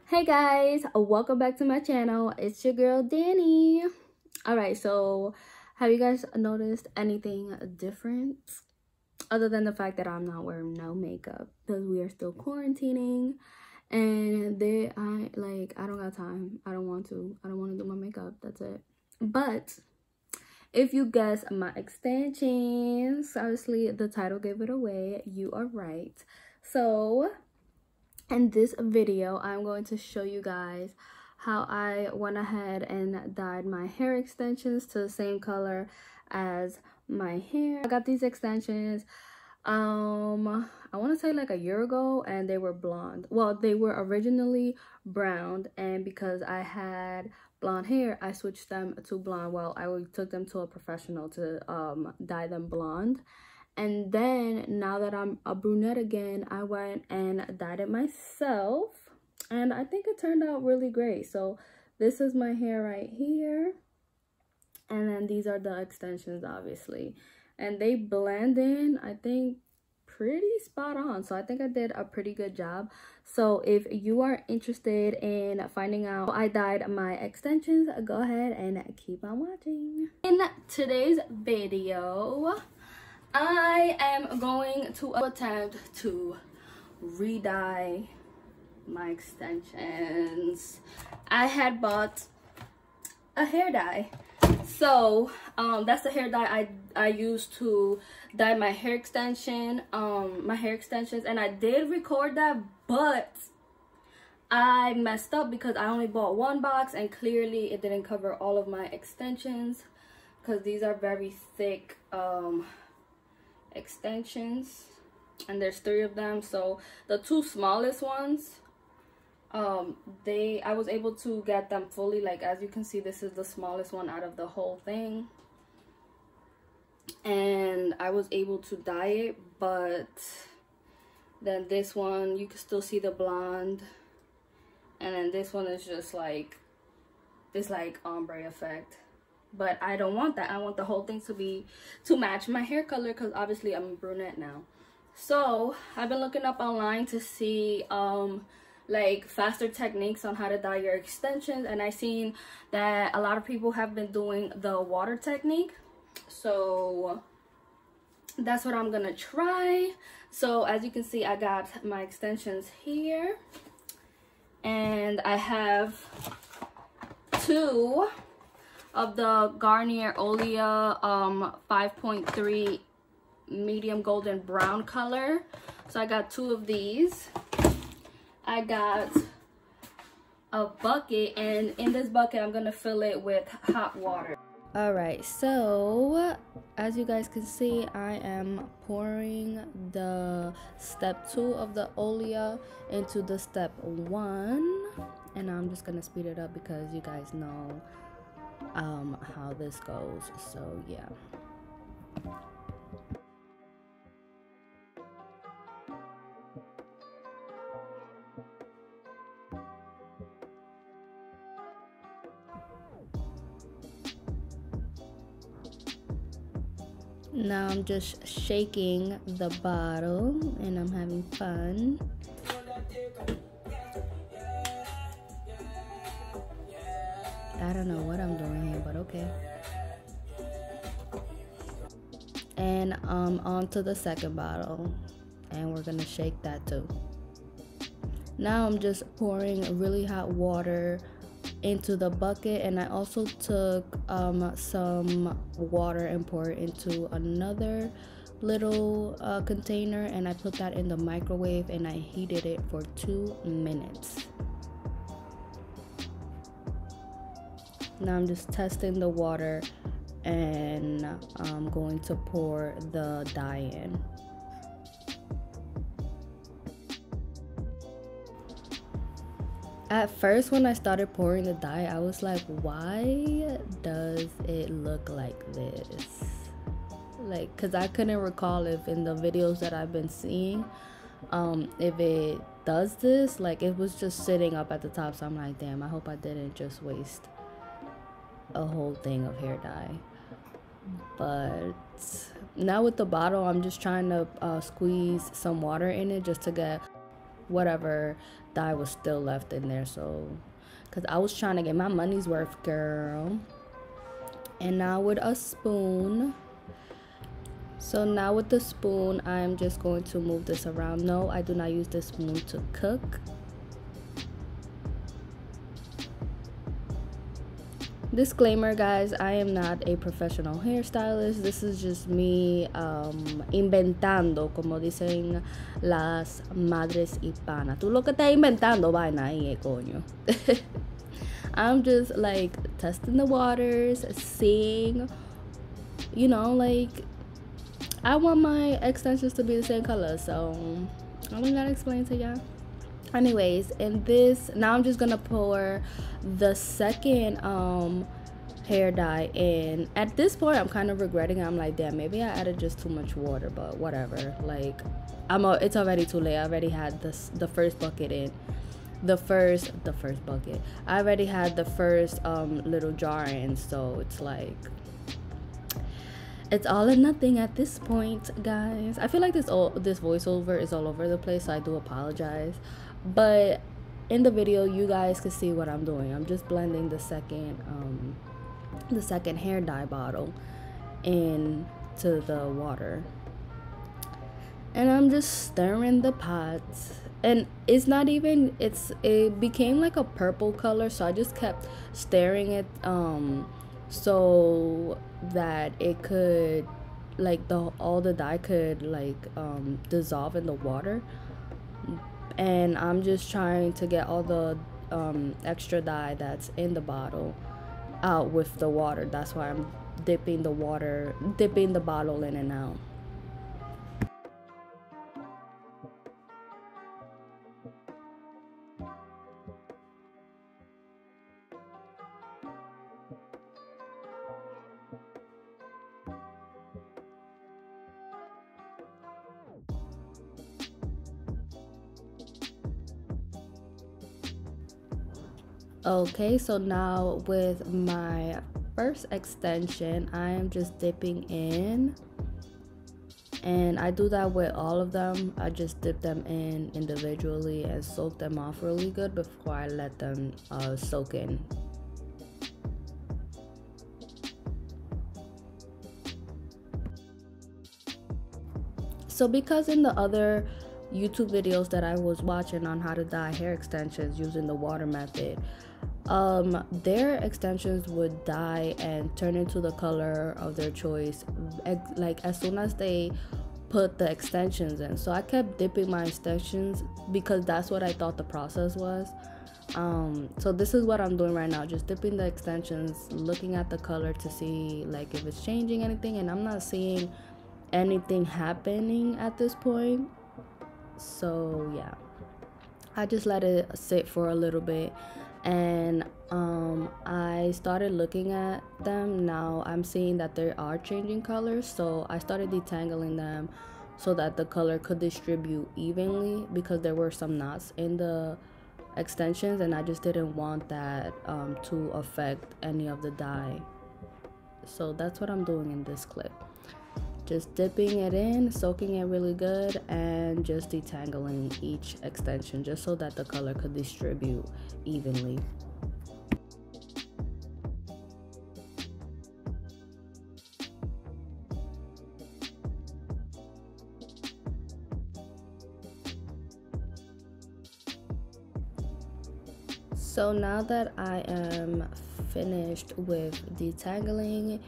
Hey guys, welcome back to my channel. It's your girl Danny. All right, so have you guys noticed anything different other than the fact that I'm not wearing no makeup because we are still quarantining? And I don't got time. I don't want to do my makeup. That's it. But if you guess my extensions, obviously the title gave it away. You are right. So in this video, I'm going to show you guys how I went ahead and dyed my hair extensions to the same color as my hair. I got these extensions I want to say like a year ago, and they were blonde. Well, they were originally brown, and because I had blonde hair, I switched them to blonde. Well, I took them to a professional to dye them blonde. And then now that I'm a brunette again, I went and dyed it myself, and I think it turned out really great. So this is my hair right here, and then these are the extensions, obviously, and they blend in, I think, pretty spot on. So I think I did a pretty good job. So if you are interested in finding out how I dyed my extensions, go ahead and keep on watching. In today's video, I am going to attempt to re-dye my extensions. I had bought a hair dye. So that's the hair dye I used to dye my hair extensions, and I did record that, but I messed up because I only bought one box, and clearly it didn't cover all of my extensions because these are very thick extensions, and there's 3 of them. So the 2 smallest ones, I was able to get them fully. Like, as you can see, this is the smallest one out of the whole thing, and I was able to dye it. But then this one, you can still see the blonde, and then this one is just like this like ombre effect. But I don't want that. I want the whole thing to match my hair color, because obviously I'm a brunette now. So I've been looking up online to see like faster techniques on how to dye your extensions, and I seen that a lot of people have been doing the water technique. So that's what I'm gonna try. So as you can see, I got my extensions here, and I have 2 of the Garnier Olia 5.3 medium golden brown color. So I got 2 of these. I got a bucket, and in this bucket I'm gonna fill it with hot water. All right, so as you guys can see, I am pouring the step 2 of the Olia into the step 1, and I'm just gonna speed it up because you guys know how this goes. So yeah. Now I'm just shaking the bottle, and I'm having fun. I don't know what I'm doing here, but okay. And onto the second bottle, and we're gonna shake that too. Now I'm just pouring really hot water into the bucket, and I also took some water and poured it into another little container, and I put that in the microwave, and I heated it for 2 minutes. Now I'm just testing the water, and I'm going to pour the dye in. At first, when I started pouring the dye, I was like, why does it look like this? Like, because I couldn't recall if in the videos that I've been seeing, if it does this. Like, it was just sitting up at the top, so I'm like, damn, I hope I didn't just waste a whole thing of hair dye. But now with the bottle, I'm just trying to squeeze some water in it just to get whatever dye was still left in there. So because I was trying to get my money's worth, girl. And now with a spoon, so now with the spoon, I'm just going to move this around. No, I do not use this spoon to cook. Disclaimer, guys, I am not a professional hairstylist. This is just me inventando, como dicen las madres hispanas. Tú lo que estás inventando vaina ahí, coño. I'm just like testing the waters, seeing, you know, like I want my extensions to be the same color, so I don't gotta explain to y'all. Anyways, in this, now I'm just gonna pour the second hair dye in. At this point, I'm kind of regretting it. I'm like, damn, maybe I added just too much water, but whatever. Like, it's already too late. I already had the first bucket in. The first bucket. I already had the first little jar in, so it's like, it's all or nothing at this point, guys. I feel like this voiceover is all over the place, so I do apologize. But in the video, you guys can see what I'm doing. I'm just blending the second hair dye bottle into the water, and I'm just stirring the pot. And it's not even, it became like a purple color, so I just kept stirring it so that it could, like, all the dye could like dissolve in the water. And I'm just trying to get all the extra dye that's in the bottle out with the water. That's why I'm dipping the bottle in and out. Okay, so now with my first extension, I am just dipping in, and I do that with all of them. I just dip them in individually and soak them off really good before I let them soak in. So because in the other YouTube videos that I was watching on how to dye hair extensions using the water method, their extensions would dye and turn into the color of their choice like as soon as they put the extensions in. So I kept dipping my extensions because that's what I thought the process was. So this is what I'm doing right now, just dipping the extensions, looking at the color to see like if it's changing anything, and I'm not seeing anything happening at this point. So yeah, I just let it sit for a little bit, and I started looking at them. Now I'm seeing that they are changing colors, so I started detangling them so that the color could distribute evenly, because there were some knots in the extensions and I just didn't want that to affect any of the dye. So that's what I'm doing in this clip. Just dipping it in, soaking it really good, and just detangling each extension just so that the color could distribute evenly. So now that I am finished with detangling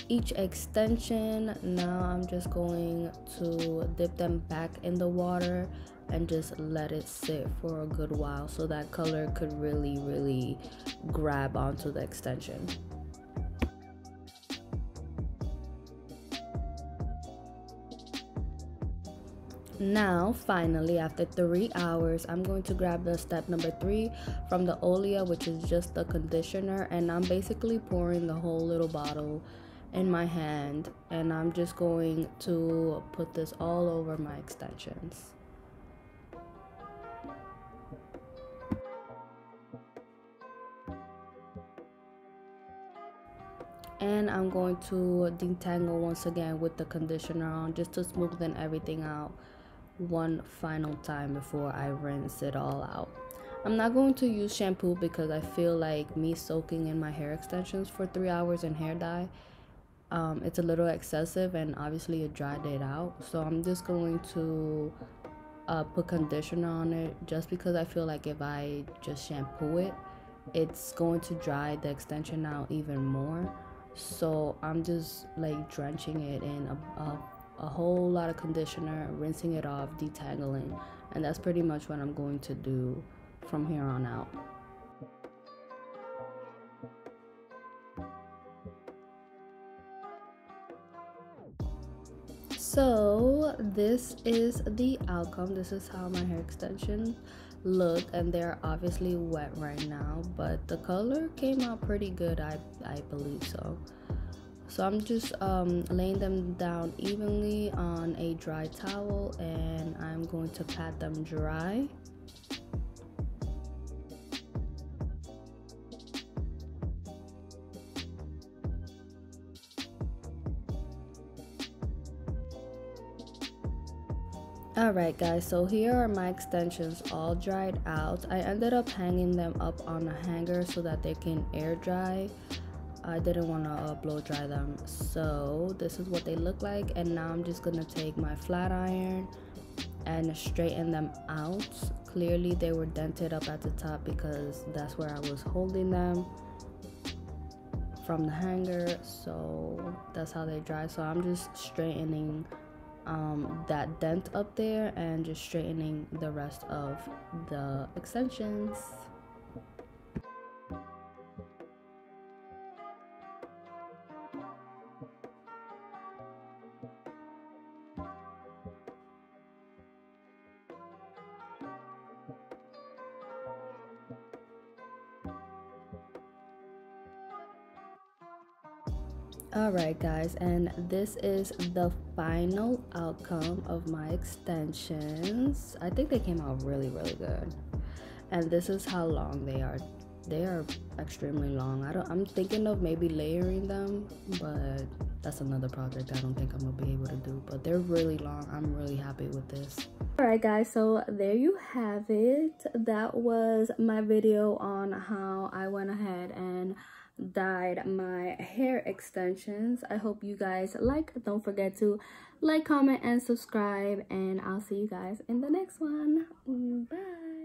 each extension, now I'm just going to dip them back in the water and just let it sit for a good while so that color could really grab onto the extension. Now finally, after 3 hours, I'm going to grab the step number 3 from the Olea, which is just the conditioner, and I'm basically pouring the whole little bottle in my hand, and I'm just going to put this all over my extensions. And I'm going to detangle once again with the conditioner on, just to smoothen everything out one final time before I rinse it all out. I'm not going to use shampoo because I feel like me soaking in my hair extensions for 3 hours in hair dye, it's a little excessive, and obviously it dried it out. So I'm just going to put conditioner on it, just because I feel like if I just shampoo it, it's going to dry the extension out even more. So I'm just like drenching it in a whole lot of conditioner, rinsing it off, detangling, and that's pretty much what I'm going to do from here on out. So this is the outcome. This is how my hair extensions look, and they're obviously wet right now, but the color came out pretty good. I believe so. So I'm just laying them down evenly on a dry towel, and I'm going to pat them dry. Alright guys, so here are my extensions all dried out. I ended up hanging them up on a hanger so that they can air dry. I didn't want to blow dry them, so this is what they look like. And now I'm just gonna take my flat iron and straighten them out. Clearly they were dented up at the top because that's where I was holding them from the hanger, so that's how they dry. So I'm just straightening that dent up there and just straightening the rest of the extensions. Alright guys, and this is the final outcome of my extensions. I think they came out really good, and this is how long they are. They are extremely long. I'm thinking of maybe layering them, but that's another project I don't think I'm gonna be able to do. But they're really long. I'm really happy with this. Alright guys, so there you have it. That was my video on how I went ahead and dyed my hair extensions. I hope you guys don't forget to like, comment, and subscribe, and I'll see you guys in the next one. Bye.